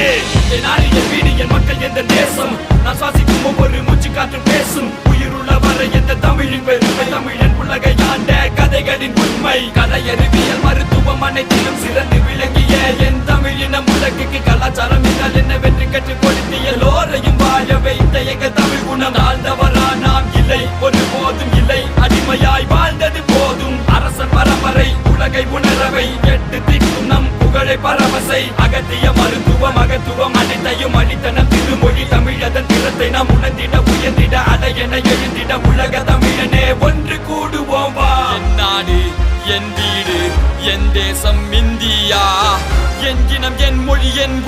என் நாடு என் வீடு என் மக்கள் எந்த தேசம் நான் சுவாசிக்கும் ஒவ்வொரு மூச்சு காற்று பேசும் உயிருள்ள வரை எந்த தமிழின் பெருமை தமிழன் உலகை ஆண்ட கதைகளின் உண்மை கலை அறிவியல் மருத்துவம் அனைத்திலும் சிறந்து விளங்கிய என் தமிழினம் உலகுக்கு கலாச்சாரம் என்றால் என்னவென்று கற்றுக் கொடுத்து எல்லோரையும் வாழ வைத்த எங்கள் தமிழ் குணம் ஆழ்ந்தவரா நாம் இல்லை ஒரு போதும் இல்லை அடிமையாய் வாழ்ந்தது போதும் அரசன் பரம்பரை உலகை உணரவை எட்டு திக்கும் நம் புகழை பரவசை அகத்திய மருத்துவம் அகத்துவம் அனைத்தையும் அளித்தனம் திருமொழி தமிழதன் திறத்தை நாம் உணர்ந்திட உயர்ந்திட அடையென எழுந்திட உலக தமிழனே ஒன்று கூடுவோம் வா என் நாடு என் வீடு என் தேசம் இந்தியா என் இனம் என் மொழி என்